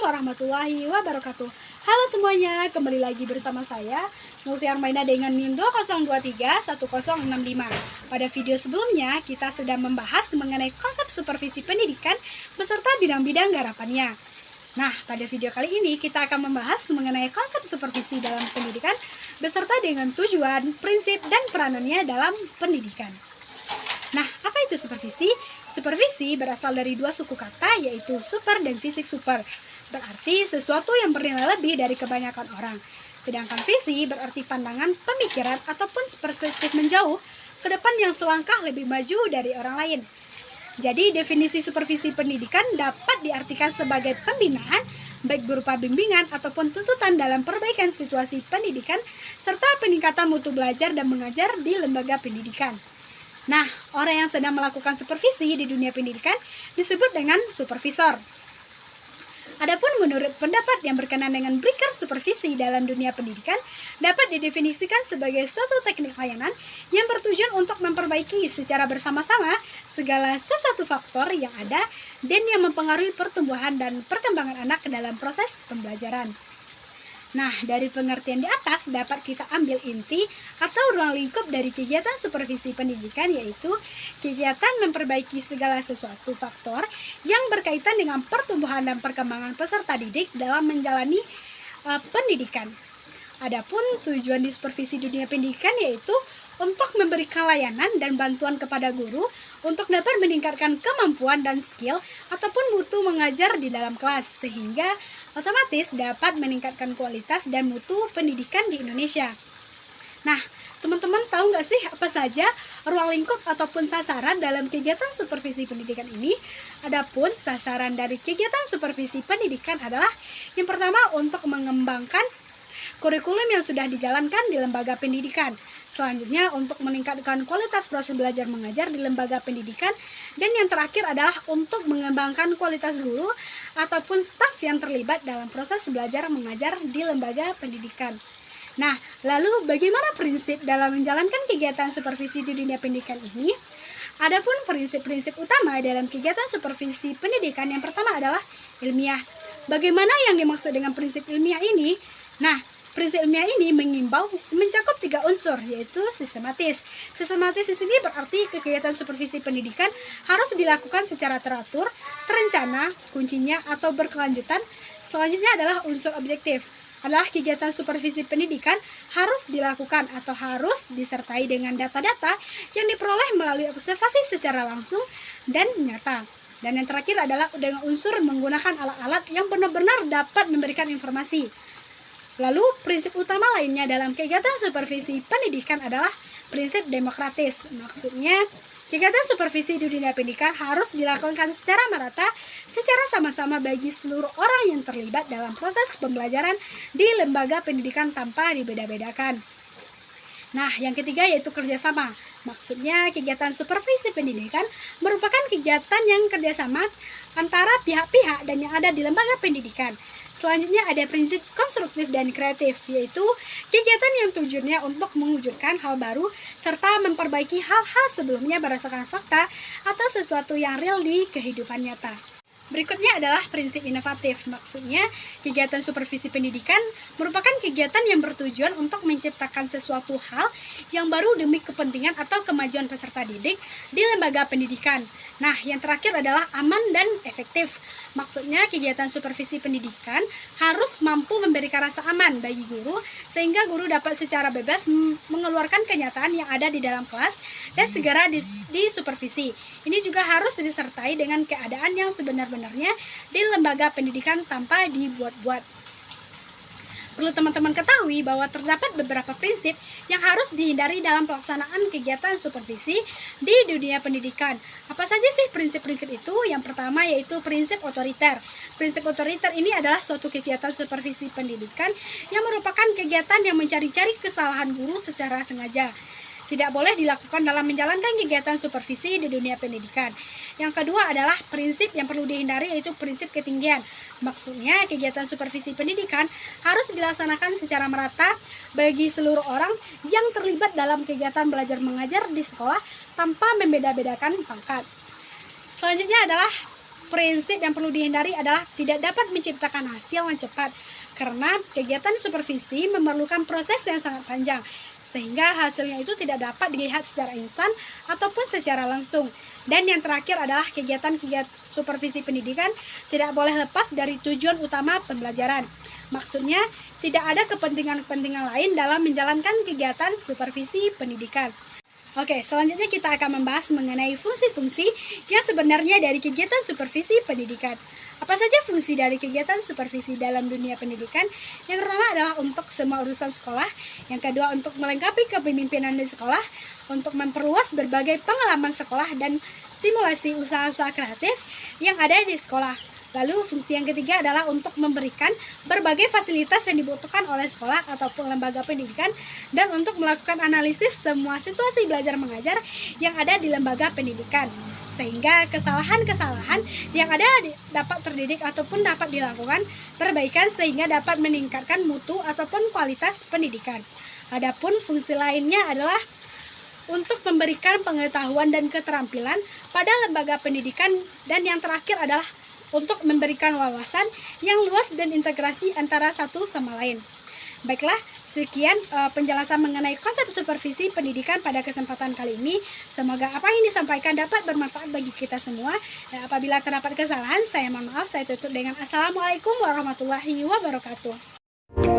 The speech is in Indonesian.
warahmatullahi wabarakatuh. Halo semuanya, kembali lagi bersama saya Nurfiar Maina dengan NIM 2023165. Pada video sebelumnya kita sudah membahas mengenai konsep supervisi pendidikan beserta bidang-bidang garapannya. Nah, pada video kali ini kita akan membahas mengenai konsep supervisi dalam pendidikan beserta dengan tujuan, prinsip, dan peranannya dalam pendidikan. Nah, apa itu supervisi? Supervisi berasal dari dua suku kata, yaitu super dan fisik super. Berarti sesuatu yang bernilai lebih dari kebanyakan orang. Sedangkan visi berarti pandangan, pemikiran, ataupun perspektif menjauh ke depan yang selangkah lebih maju dari orang lain. Jadi, definisi supervisi pendidikan dapat diartikan sebagai pembinaan, baik berupa bimbingan ataupun tuntutan dalam perbaikan situasi pendidikan, serta peningkatan mutu belajar dan mengajar di lembaga pendidikan. Nah, orang yang sedang melakukan supervisi di dunia pendidikan disebut dengan supervisor. Adapun menurut pendapat yang berkenaan dengan berikan supervisi dalam dunia pendidikan dapat didefinisikan sebagai suatu teknik layanan yang bertujuan untuk memperbaiki secara bersama-sama segala sesuatu faktor yang ada dan yang mempengaruhi pertumbuhan dan perkembangan anak dalam proses pembelajaran. Nah, dari pengertian di atas dapat kita ambil inti atau ruang lingkup dari kegiatan supervisi pendidikan, yaitu kegiatan memperbaiki segala sesuatu faktor yang berkaitan dengan pertumbuhan dan perkembangan peserta didik dalam menjalani pendidikan. Adapun tujuan di supervisi dunia pendidikan yaitu untuk memberikan layanan dan bantuan kepada guru untuk dapat meningkatkan kemampuan dan skill ataupun mutu mengajar di dalam kelas, sehingga otomatis dapat meningkatkan kualitas dan mutu pendidikan di Indonesia. Nah, teman-teman tahu nggak sih apa saja ruang lingkup ataupun sasaran dalam kegiatan supervisi pendidikan ini? Adapun sasaran dari kegiatan supervisi pendidikan adalah yang pertama untuk mengembangkan kurikulum yang sudah dijalankan di lembaga pendidikan. Selanjutnya untuk meningkatkan kualitas proses belajar mengajar di lembaga pendidikan. Dan yang terakhir adalah untuk mengembangkan kualitas guru ataupun staf yang terlibat dalam proses belajar mengajar di lembaga pendidikan. Nah, lalu bagaimana prinsip dalam menjalankan kegiatan supervisi di dunia pendidikan ini? Adapun prinsip-prinsip utama dalam kegiatan supervisi pendidikan yang pertama adalah ilmiah. Bagaimana yang dimaksud dengan prinsip ilmiah ini? Nah, prinsip ilmiah ini mengimbau mencakup 3 unsur, yaitu sistematis. Sistematis di sini berarti kegiatan supervisi pendidikan harus dilakukan secara teratur, terencana, kuncinya atau berkelanjutan. Selanjutnya adalah unsur objektif. Adalah kegiatan supervisi pendidikan harus dilakukan atau harus disertai dengan data-data yang diperoleh melalui observasi secara langsung dan nyata. Dan yang terakhir adalah dengan unsur menggunakan alat-alat yang benar-benar dapat memberikan informasi. Lalu prinsip utama lainnya dalam kegiatan supervisi pendidikan adalah prinsip demokratis. Maksudnya kegiatan supervisi di dunia pendidikan harus dilakukan secara merata, secara sama-sama bagi seluruh orang yang terlibat dalam proses pembelajaran di lembaga pendidikan tanpa dibeda-bedakan. Nah, yang ketiga yaitu kerjasama. Maksudnya kegiatan supervisi pendidikan merupakan kegiatan yang kerjasama antara pihak-pihak dan yang ada di lembaga pendidikan. Selanjutnya ada prinsip konstruktif dan kreatif, yaitu kegiatan yang tujuannya untuk mewujudkan hal baru serta memperbaiki hal-hal sebelumnya berdasarkan fakta atau sesuatu yang real di kehidupan nyata. Berikutnya adalah prinsip inovatif. Maksudnya kegiatan supervisi pendidikan merupakan kegiatan yang bertujuan untuk menciptakan sesuatu hal yang baru demi kepentingan atau kemajuan peserta didik di lembaga pendidikan. Nah, yang terakhir adalah aman dan efektif. Maksudnya kegiatan supervisi pendidikan harus mampu memberikan rasa aman bagi guru sehingga guru dapat secara bebas mengeluarkan kenyataan yang ada di dalam kelas dan segera disupervisi. Ini juga harus disertai dengan keadaan yang sebenar-benarnya di lembaga pendidikan tanpa dibuat-buat. Perlu teman-teman ketahui bahwa terdapat beberapa prinsip yang harus dihindari dalam pelaksanaan kegiatan supervisi di dunia pendidikan. Apa saja sih prinsip-prinsip itu? Yang pertama yaitu prinsip otoriter. Prinsip otoriter ini adalah suatu kegiatan supervisi pendidikan yang merupakan kegiatan yang mencari-cari kesalahan guru secara sengaja. Tidak boleh dilakukan dalam menjalankan kegiatan supervisi di dunia pendidikan. Yang kedua adalah prinsip yang perlu dihindari yaitu prinsip ketinggian. Maksudnya kegiatan supervisi pendidikan harus dilaksanakan secara merata bagi seluruh orang yang terlibat dalam kegiatan belajar mengajar di sekolah tanpa membeda-bedakan pangkat. Selanjutnya adalah prinsip yang perlu dihindari adalah tidak dapat menciptakan hasil yang cepat, karena kegiatan supervisi memerlukan proses yang sangat panjang, sehingga hasilnya itu tidak dapat dilihat secara instan ataupun secara langsung. Dan yang terakhir adalah kegiatan-kegiatan supervisi pendidikan tidak boleh lepas dari tujuan utama pembelajaran. Maksudnya, tidak ada kepentingan-kepentingan lain dalam menjalankan kegiatan supervisi pendidikan. Oke, selanjutnya kita akan membahas mengenai fungsi-fungsi yang sebenarnya dari kegiatan supervisi pendidikan. Apa saja fungsi dari kegiatan supervisi dalam dunia pendidikan? Yang pertama adalah untuk semua urusan sekolah. Yang kedua, untuk melengkapi kepemimpinan di sekolah, untuk memperluas berbagai pengalaman sekolah dan stimulasi usaha-usaha kreatif yang ada di sekolah. Lalu fungsi yang ketiga adalah untuk memberikan berbagai fasilitas yang dibutuhkan oleh sekolah ataupun lembaga pendidikan dan untuk melakukan analisis semua situasi belajar mengajar yang ada di lembaga pendidikan, sehingga kesalahan-kesalahan yang ada dapat terdidik ataupun dapat dilakukan perbaikan sehingga dapat meningkatkan mutu ataupun kualitas pendidikan. Adapun fungsi lainnya adalah untuk memberikan pengetahuan dan keterampilan pada lembaga pendidikan, dan yang terakhir adalah untuk memberikan wawasan yang luas dan integrasi antara satu sama lain. Baiklah, sekian penjelasan mengenai konsep supervisi pendidikan pada kesempatan kali ini. Semoga apa yang disampaikan dapat bermanfaat bagi kita semua. Dan apabila terdapat kesalahan, saya mohon maaf. Saya tutup dengan Assalamualaikum warahmatullahi wabarakatuh.